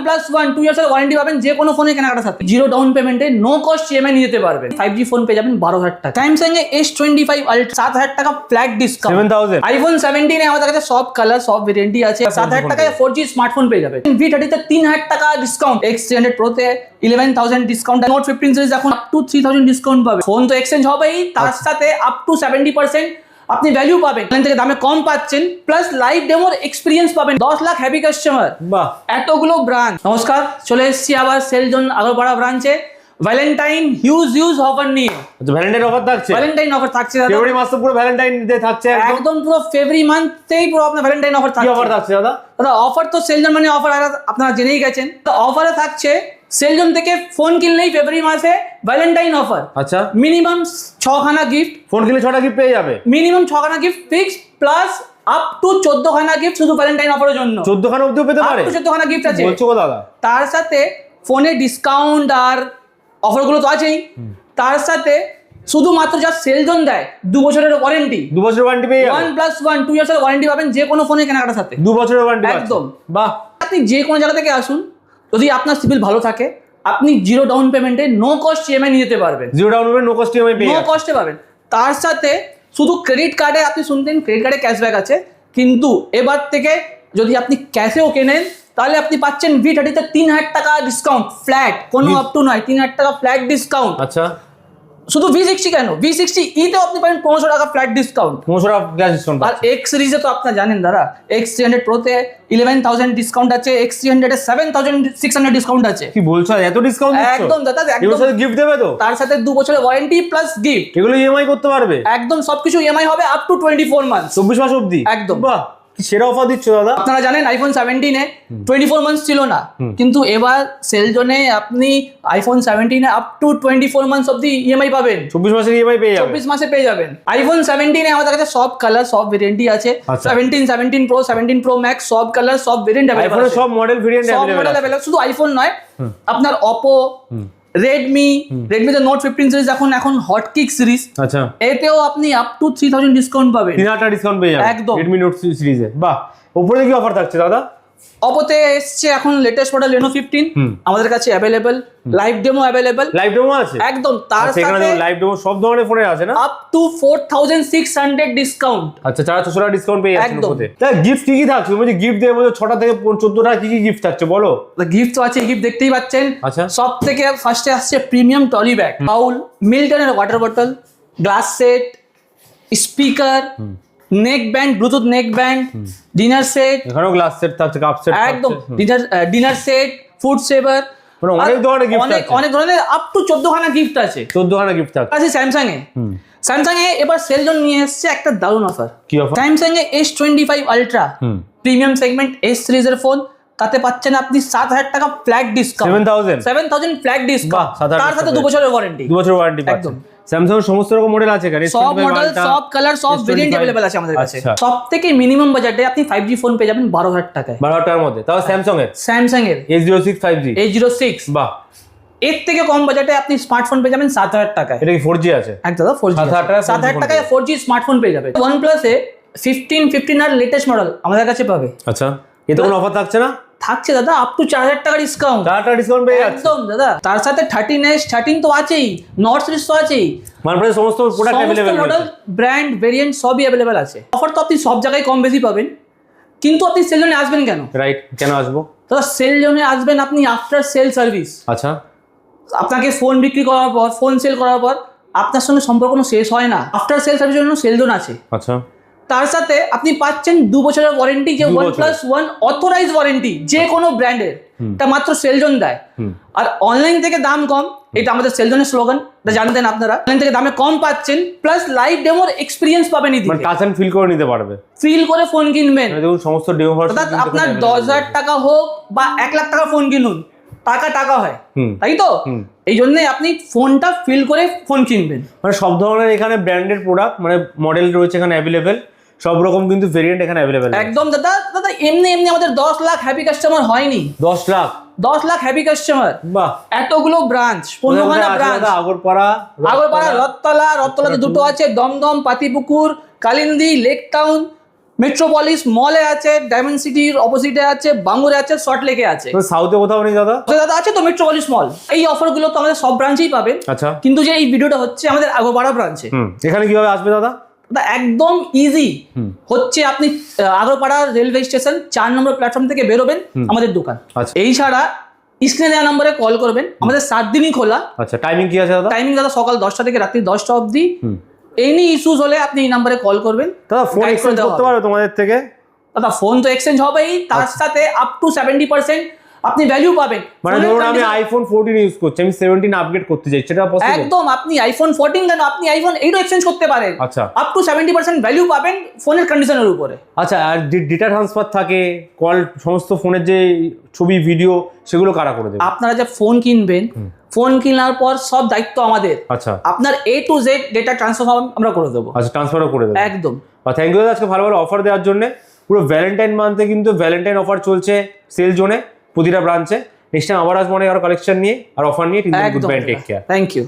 1+1 2 years এর warranty পাবেন যে কোনো ফোনে কেনাকাটার সাথে। জিরো ডাউন পেমেন্টে নো কস্ট ইএমআই নিয়ে যেতে পারবেন। 5G ফোন পেয়ে যাবেন 12,000 টাকা। স্যামসাং এ S25 আলট্রা 7,000 টাকা ফ্ল্যাট ডিসকাউন্ট। 7,000 আইফোন 17 এ আমাদের কাছে সব কালার সব ভেরিয়েন্টই আছে। 7,000 টাকায় 4G স্মার্টফোন পেয়ে যাবেন। V30 তে 3,000 টাকা ডিসকাউন্ট। X300 Pro তে 11,000 ডিসকাউন্ট। Note 15 সিরিজ এখন আপ টু 3,000 ডিসকাউন্ট পাবে। ফোন তো এক্সচেঞ্জ হবেই, তার সাথে আপ টু 70% আপনি ভ্যালু পাবেন। এখান থেকে দামে কম পাচ্ছেন, প্লাস লাইভ ডেমোর এক্সপিরিয়েন্স পাবেন। 10 লাখ হ্যাপি কাস্টমার। বাহ, এতগুলো ব্রাঞ্চ। নমস্কার, চলে এসেছি আবার সেলজন আগরপাড়া ব্রাঞ্চে ভ্যালেন্টাইন হিউজ অফার নিয়ে। ভ্যালেন্টাইন অফার থাকছে। ভ্যালেন্টাইন অফার থাকছে দাদা। ফেব্রুয়ারি মাস তো পুরো ভ্যালেন্টাইন ডে থাকছে একদম পুরো ফেব্রুয়ারি মান্থেই পুরো আপনার ভ্যালেন্টাইন অফার কি থাকছে। অফার থাকছে দাদা? দাদা অফার তো সেলজন মানে অফার আপনারা জেনেই গেছেন। তো অফারে থাকছে সেলজন থেকে ফোন কিনলেই ফেব্রুয়ারি মাসে ভ্যালেন্টাইন অফার। আচ্ছা, মিনিমাম 6খানা গিফট। ফোন কিনলে 6টা গিফট পেয়ে যাবে। মিনিমাম 6খানা gift fix, plus up to 14খানা গিফট শুধু ভ্যালেন্টাইন অফারের জন্য। 14খানা অবধিও পেতে পারে। 14খানা গিফট আছে। বলছো গো দাদা। তার সাথে ফোনে ডিসকাউন্ট আর অফারগুলো তো আছেই। তার সাথে শুধুমাত্র যা সেলজন দেয় 2 বছরের ওয়ারেন্টি। 2 বছরের ওয়ারেন্টি পেয়ে যাবে। 1+1 2 ইয়ার্স এর ওয়ারেন্টি পাবেন যে কোনো ফোনে কেনাকাটার সাথে। 2 বছরের ওয়ারেন্টি একদম। বাহ, আপনি যে কোনো জায়গা থেকে আসুন, যদি আপনার সিভিল ভালো থাকে আপনি জিরো ডাউন পেমেন্টে নো কস্ট ইএমআই নিয়ে যেতে পারবেন। Zero down payment no cost EMI পেয়ে নো যাবে। কস্টে পাবেন। তার সাথে শুধু ক্রেডিট কার্ডে আপনি শুনতেন ক্রেডিট কার্ডে ক্যাশব্যাক আছে, কিন্তু এবার থেকে যদি আপনি ক্যাশেও কেনেন তাহলে আপনি পাচ্ছেন V30 তে 3,000 টাকা ডিসকাউন্ট ফ্ল্যাট, কোনো আপ টু নয়, 3,000 টাকা ফ্ল্যাট ডিসকাউন্ট। আচ্ছা, শুধু V60 কেন, V60E তেও আপনি পাবেন 1500 টাকা ফ্ল্যাট ডিসকাউন্ট। 1500 টাকা ক্যাশ ডিসকাউন্ট। আর X সিরিজে তো আপনারা জানেন দাদা, X300 Pro তে 11,000 ডিসকাউন্ট আছে, X300 এ 7,600 ডিসকাউন্ট আছে। কি বলছো, এত ডিসকাউন্ট দিচ্ছ? একদম দাদা, এর একদম। সাথে গিফট দেবে তো? তার সাথে 2 বছরের ওয়ারেন্টি প্লাস গিফট। এগুলো ইএমআই করতে পারবে একদম সবকিছু ইএমআই হবে আপ টু 24 মান্থ। 24 মাস অবধি। একদম। বাহ, কি সেরা অফার দিচ্ছ দাদা। আপনারা জানেন আইফোন 17 এ 24 মান্থস ছিল না, কিন্তু এবার সেলজনে আপনি iPhone 17 A up to 24 months অবধি ইএমআই পাবেন। 24 মাসের ইএমআই পেয়ে যাবে। 24 মাসে পেয়ে যাবেন। আইফোন 17 এ আমাদের কাছে সব কালার সব ভেরিয়েন্টই আছে। আচ্ছা। 17 Pro 17 Pro Max সব কালার সব ভেরিয়েন্ট अवेलेबल আইফোনের আছে। সব মডেল ভেরিয়েন্ট সব अवेलेबल মডেল আছে। अवेलेबल, শুধু আইফোন নয়, আপনার Oppo, Redmi তে Note 15 সিরিজ এখন হট কিক সিরিজ, আচ্ছা, এতেও আপনি আপ টু 3,000 ডিসকাউন্ট পাবেন। 3,000 টাকা ডিসকাউন্ট পেয়ে যাবে একদম। Redmi Note সিরিজে। বাহ, উপরে কি অফার থাকছে দাদা? অপোতে এসছে এখন লেটেস্ট মডেল Reno 15 আমাদের কাছে available. Live demo available. Live demo আছে একদম। তার সেখানে সাথে লাইভ ডেমো সব ধরনের ফোনে আছে না? Up to 4,600 discount. আচ্ছা, 400 টাকা ডিসকাউন্ট পেয়ে যাচ্ছেন একদম। উপরে। তাই গিফট কি কি থাকছে? বলছি গিফট দেওয়ার মধ্যে 6টা থেকে 14টা কি কি গিফট থাকছে বলো। গিফট তো আছে, গিফট দেখতেই পাচ্ছেন। আচ্ছা। সব থেকে ফার্স্টে আসছে প্রিমিয়াম টলি ব্যাগ, বাউল, মিল্টনের water bottle, glass set, speaker, neck band, Bluetooth neck band, dinner set. এখানেও গ্লাস সেট থাকছে, কাপ সেট একদম। ডিনার সেট, ফুড সেভার, মানে অনেক ধরনের gift অনেক আছে। অনেক ধরনের আপ টু 14খানা গিফট আছে। 14খানা গিফট থাকছে। আছে স্যামসাং এ এবার সেলজন নিয়ে এসেছে একটা দারুণ অফার। কি offer? Samsung A S25 ultra premium segment S সিরিজের ফোন, তাতে পাচ্ছেন আপনি 7,000 টাকা ফ্ল্যাট ডিসকাউন্ট। 7,000 flat discount. 7,000 তার সাথে 2 বছরের ওয়ারেন্টি। 2 বছর ওয়ারেন্টি পাচ্ছেন। স্যামসাং এর সমস্ত রকম মডেল আছে এখানে, সব মডেল সব কালার সব ভেরিয়েন্ট अवेलेबल আছে আমাদের কাছে। আচ্ছা। সবথেকে মিনিমাম বাজেটে আপনি 5G ফোন পেয়ে যাবেন 12,000 টাকায়। 12 টাকার মধ্যে, তাও স্যামসাং এর A06 5G। A06। বাহ, এর থেকে কম বাজেটে আপনি স্মার্টফোন পেয়ে যাবেন 7,000 টাকায়। এটা কি 4G আছে? একদম 4G। 7,000 টাকায় 7,000 টাকায় 4G স্মার্টফোন পেয়ে যাবে। OnePlus এ 15 আর লেটেস্ট মডেল আমাদের কাছে পাবে। আচ্ছা, এতে কোনো অফার থাকছে না? থাকছে দাদা, আপ টু 4,000 টাকা ডিসকাউন্ট। 4 টাকা ডিসকাউন্ট পেয়ে যাচ্ছে। একদম দাদা। তার সাথে 13s 13 তো আছেই, নট সিরিজ তো আছেই। মানে সমস্ত product available model brand variant সবই अवेलेबल আছে। অফার তো আপনি সব জায়গায় কম বেশি পাবেন, কিন্তু আপনি সেলজনে আসবেন কেন? রাইট, কেন আসবো? দাদা সেলজনে আসবেন আপনি আফটার সেল সার্ভিস। আচ্ছা, আপনাকে ফোন বিক্রি করার পর, ফোন সেল করার পর আপনার সঙ্গে সম্পর্ক কোনো শেষ হয় না। আফটার সেল সার্ভিসের জন্য সেলজন আছে। আচ্ছা, তার সাথে আপনি পাচ্ছেন 2 বছরের ওয়ারেন্টি, যে 1+1 অথরাইজ ওয়ারেন্টি যে কোনো ব্র্যান্ডের, এটা মাত্র সেলজন দেয়। আর অনলাইন থেকে দাম কম, এটা আমাদের সেলজনের স্লোগান, এটা জানতেন আপনারা। অনলাইন থেকে দামে কম পাচ্ছেন, প্লাস লাইভ ডেমোর এক্সপিরিয়েন্স পাবেন। মানে টাচ এন্ড ফিল করে নিতে পারবে, ফিল করে ফোন কিনবেন। দেখুন সমস্ত ডেমো ভার্সন। অর্থাৎ আপনার 10,000 টাকা হোক বা 1,00,000 টাকা ফোন কিনুন, টাকা হয়, তাই তো? এই জন্য আপনি ফোনটা ফিল করে ফোন কিনবেন। মানে সব ধরনের এখানে ব্র্যান্ডেড প্রোডাক্ট, মানে মডেল রয়েছে এখানে অ্যাভেলেবেল, সব রকম কিন্তু ভেরিয়েন্ট এখানে অ্যাভেলেবেল। একদম দাদা। এমনি আমাদের 10 লাখ হ্যাপি কাস্টমার হয়নি। 10 লাখ 10 লাখ হ্যাপি কাস্টমার। বাহ, এতগুলো ব্রাঞ্চ, 15খানা ব্রাঞ্চ। আগরপাড়া, রথতলাতে দুটো আছে, Dumdum, Patipukur, Kalindi, Lake Town, Metropolis মলে আছে, ডায়মন্ড সিটির অপোজিটে আছে, বাঙ্গুরে আছে, সল্ট লেকে আছে। সাউথে কোথাও নেই দাদা? তো দাদা আছে তো মেট্রোপলিস মল। এই অফারগুলো তো আমাদের সব ব্রাঞ্চেই পাবেন। আচ্ছা, কিন্তু যে এই ভিডিওটা হচ্ছে আমাদের আগরপাড়া ব্রাঞ্চে। এখানে কিভাবে আসবে দাদা? দাদা একদম ইজি হচ্ছে, আপনি আগরপাড়া রেলওয়ে স্টেশন 4 নম্বর প্ল্যাটফর্ম থেকে বেরোবেন, আমাদের দোকান। আচ্ছা। এই ছাড়া স্ক্রিনে দেওয়া নম্বরে কল করবেন, আমাদের 7 দিনই খোলা। আচ্ছা, টাইমিং কি আছে দাদা? টাইমিং দাদা সকাল 10টা থেকে রাত্রি 10টা অবধি। এনি ইস্যুস হলে আপনি এই নাম্বারে কল করবেন। দাদা ফোন Guide করে এক্সচেঞ্জ দেওয়া করতে হবে। পারবে তোমাদের থেকে? দাদা ফোন তো এক্সচেঞ্জ হবেই, তার সাথে আপ টু 70% আপনি ভ্যালু পাবেন। মানে ফোনের ধরুন আমি condition- আইফোন 14 ইউজ করছি, আমি 17 আপগ্রেড করতে চাই, সেটা পসিবল? একদম, আপনি আইফোন 14 কেন, আপনি আইফোন 8ও এক্সচেঞ্জ করতে পারেন। আচ্ছা। আপ টু 70% ভ্যালু পাবেন ফোনের কন্ডিশনের উপরে। আচ্ছা, আর ডেটা ট্রান্সফার থাকে, কল, সমস্ত ফোনের যে ছবি ভিডিও সেগুলো কারা করে দেবে? আপনারা যে ফোন কিনবেন, ফোন কেনার পর সব দায়িত্ব আমাদের। আচ্ছা আপনার A to Z data transfer আমরা করে দেবো। আচ্ছা, ট্রান্সফারও করে দেবে? একদম। আর থ্যাংক ইউ দাদা আজকে ভালো ভালো অফার দেওয়ার জন্য। পুরো ভ্যালেন্টাইন মান্থে কিন্তু ভ্যালেন্টাইন অফার চলছে সেল জোনে প্রতিটা ব্রাঞ্চে। নেক্সট টাইম আবার আসবো অনেক আরো কালেকশন নিয়ে আর অফার নিয়ে। Good bye, take care. Thank you.